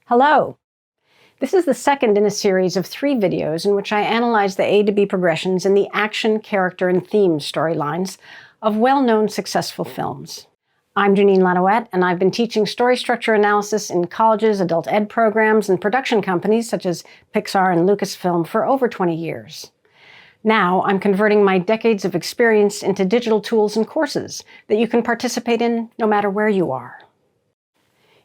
Hello! This is the second in a series of 3 videos in which I analyze the A to B progressions in the action, character, and theme storylines of well-known successful films. I'm Janine Lanouette, and I've been teaching story structure analysis in colleges, adult ed programs, and production companies such as Pixar and Lucasfilm for over 20 years. Now, I'm converting my decades of experience into digital tools and courses that you can participate in no matter where you are.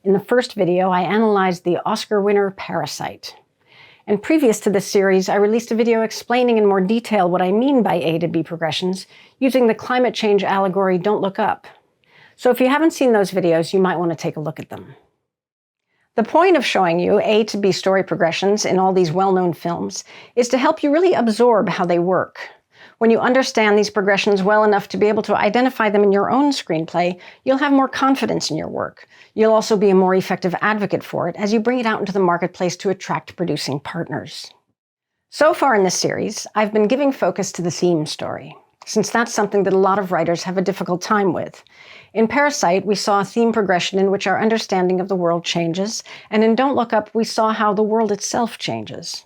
In the first video, I analyzed the Oscar winner Parasite. And previous to this series, I released a video explaining in more detail what I mean by A to B progressions using the climate change allegory Don't Look Up. So if you haven't seen those videos, you might want to take a look at them. The point of showing you A to B story progressions in all these well-known films is to help you really absorb how they work. When you understand these progressions well enough to be able to identify them in your own screenplay, you'll have more confidence in your work. You'll also be a more effective advocate for it as you bring it out into the marketplace to attract producing partners. So far in this series, I've been giving focus to the theme story, since that's something that a lot of writers have a difficult time with. In Parasite, we saw a theme progression in which our understanding of the world changes, and in Don't Look Up, we saw how the world itself changes.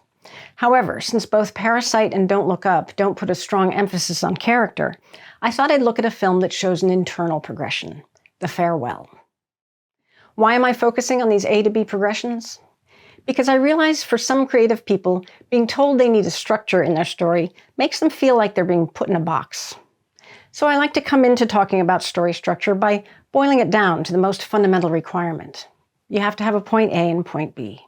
However, since both Parasite and Don't Look Up don't put a strong emphasis on character, I thought I'd look at a film that shows an internal progression, The Farewell. Why am I focusing on these A to B progressions? Because I realize for some creative people, being told they need a structure in their story makes them feel like they're being put in a box. So I like to come into talking about story structure by boiling it down to the most fundamental requirement. You have to have a point A and point B.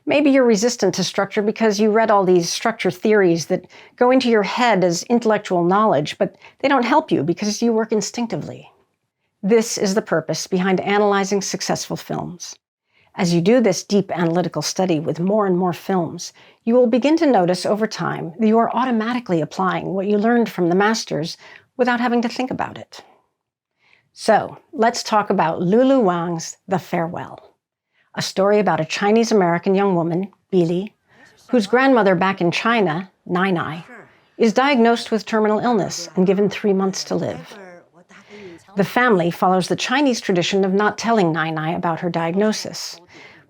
Maybe you're resistant to structure because you read all these structure theories that go into your head as intellectual knowledge, but they don't help you because you work instinctively. This is the purpose behind analyzing successful films. As you do this deep analytical study with more and more films, you will begin to notice over time that you are automatically applying what you learned from the masters without having to think about it. So, let's talk about Lulu Wang's The Farewell, a story about a Chinese-American young woman, Billy, whose grandmother back in China, Nai Nai, is diagnosed with terminal illness and given 3 months to live. The family follows the Chinese tradition of not telling Nai Nai about her diagnosis,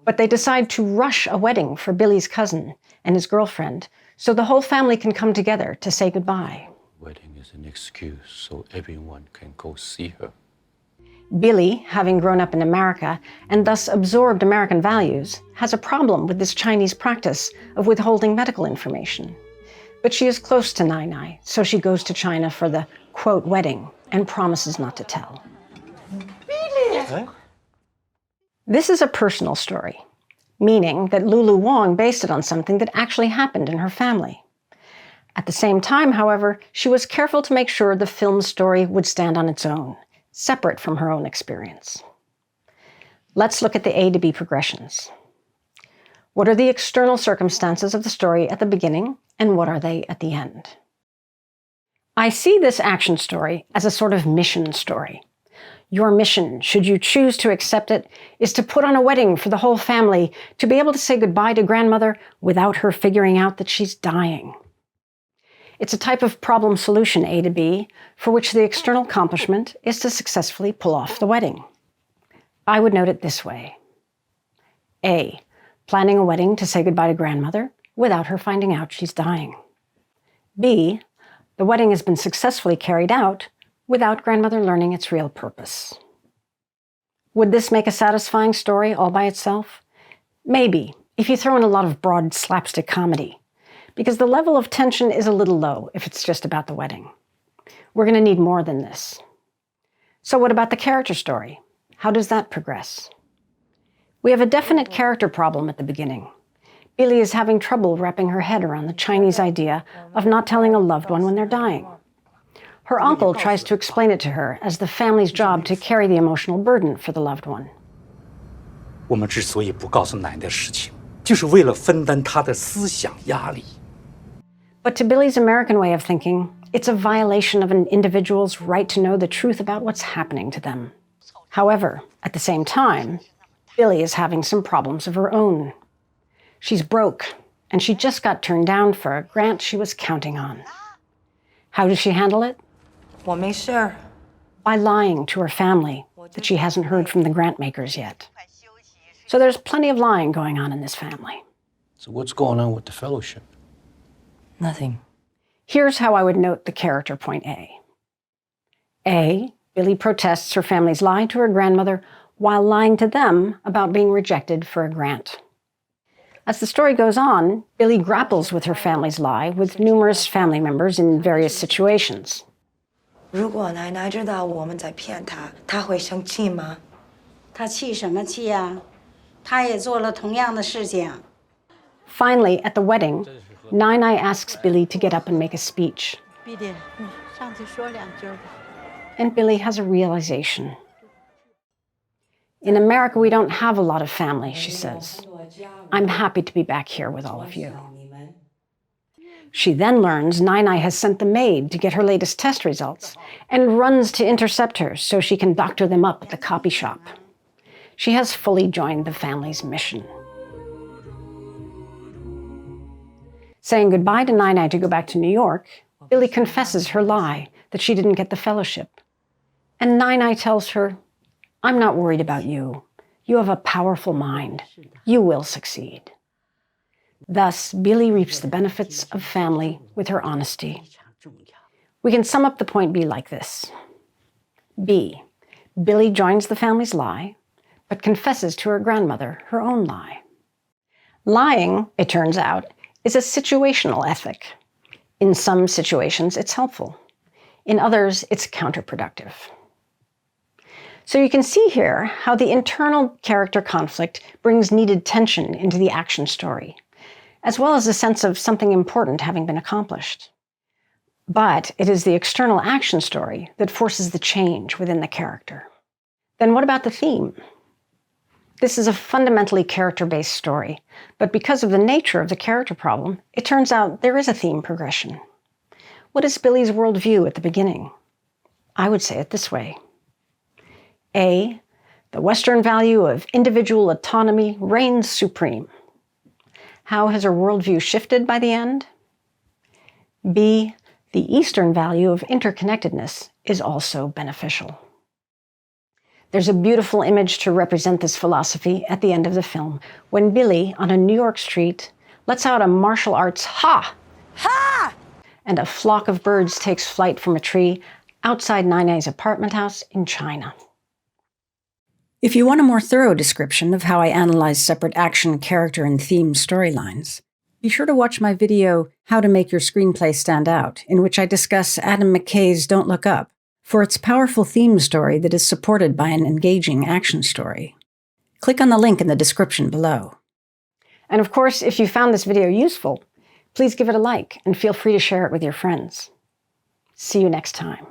but they decide to rush a wedding for Billy's cousin and his girlfriend so the whole family can come together to say goodbye. Wedding is an excuse so everyone can go see her. Billy, having grown up in America and thus absorbed American values, has a problem with this Chinese practice of withholding medical information. But she is close to Nai Nai, so she goes to China for the, quote, wedding and promises not to tell. Billy! This is a personal story, meaning that Lulu Wang based it on something that actually happened in her family. At the same time, however, she was careful to make sure the film's story would stand on its own, separate from her own experience. Let's look at the A to B progressions. What are the external circumstances of the story at the beginning, and what are they at the end? I see this action story as a sort of mission story. Your mission, should you choose to accept it, is to put on a wedding for the whole family to be able to say goodbye to grandmother without her figuring out that she's dying. It's a type of problem solution, A to B, for which the external accomplishment is to successfully pull off the wedding. I would note it this way. A, planning a wedding to say goodbye to grandmother without her finding out she's dying. B, the wedding has been successfully carried out without grandmother learning its real purpose. Would this make a satisfying story all by itself? Maybe, if you throw in a lot of broad slapstick comedy, because the level of tension is a little low if it's just about the wedding. We're going to need more than this. So what about the character story? How does that progress? We have a definite character problem at the beginning. Billy is having trouble wrapping her head around the Chinese idea of not telling a loved one when they're dying. Her uncle tries to explain it to her as the family's job to carry the emotional burden for the loved one. 我们之所以不告诉奶奶的事情，就是为了分担她的思想压力。 But to Billy's American way of thinking, it's a violation of an individual's right to know the truth about what's happening to them. However, at the same time, Billy is having some problems of her own. She's broke, and she just got turned down for a grant she was counting on. How does she handle it? 我没事. By lying to her family that she hasn't heard from the grant makers yet. So there's plenty of lying going on in this family. So what's going on with the fellowship? Nothing. Here's how I would note the character point A. A, Billy protests her family's lie to her grandmother while lying to them about being rejected for a grant. As the story goes on, Billy grapples with her family's lie with numerous family members in various situations. 如果奶奶知道我们在骗她，她会生气吗？他气什么气呀？他也做了同样的事情。 Finally, at the wedding, Nai Nai asks Billy to get up and make a speech. 必定，你上去说两句吧。 And Billy has a realization. In America, we don't have a lot of family, she says. I'm happy to be back here with all of you. She then learns Nai Nai has sent the maid to get her latest test results and runs to intercept her so she can doctor them up at the copy shop. She has fully joined the family's mission. Saying goodbye to Nai Nai to go back to New York, Billy confesses her lie that she didn't get the fellowship. And Nai Nai tells her, I'm not worried about you. You have a powerful mind. You will succeed. Thus, Billy reaps the benefits of family with her honesty. We can sum up the point B like this. B, Billy joins the family's lie, but confesses to her grandmother her own lie. Lying, it turns out, is a situational ethic. In some situations, it's helpful. In others, it's counterproductive. So you can see here how the internal character conflict brings needed tension into the action story, as well as a sense of something important having been accomplished. But it is the external action story that forces the change within the character. Then what about the theme? This is a fundamentally character-based story, but because of the nature of the character problem, it turns out there is a theme progression. What is Billy's worldview at the beginning? I would say it this way. A, the Western value of individual autonomy reigns supreme. How has her worldview shifted by the end? B, the Eastern value of interconnectedness is also beneficial. There's a beautiful image to represent this philosophy at the end of the film, when Billy, on a New York street, lets out a martial arts ha! Ha! And a flock of birds takes flight from a tree outside Nai Nai's apartment house in China. If you want a more thorough description of how I analyze separate action, character, and theme storylines, be sure to watch my video, How to Make Your Screenplay Stand Out, in which I discuss Adam McKay's Don't Look Up, for its powerful theme story that is supported by an engaging action story. Click on the link in the description below. And of course, if you found this video useful, please give it a like and feel free to share it with your friends. See you next time.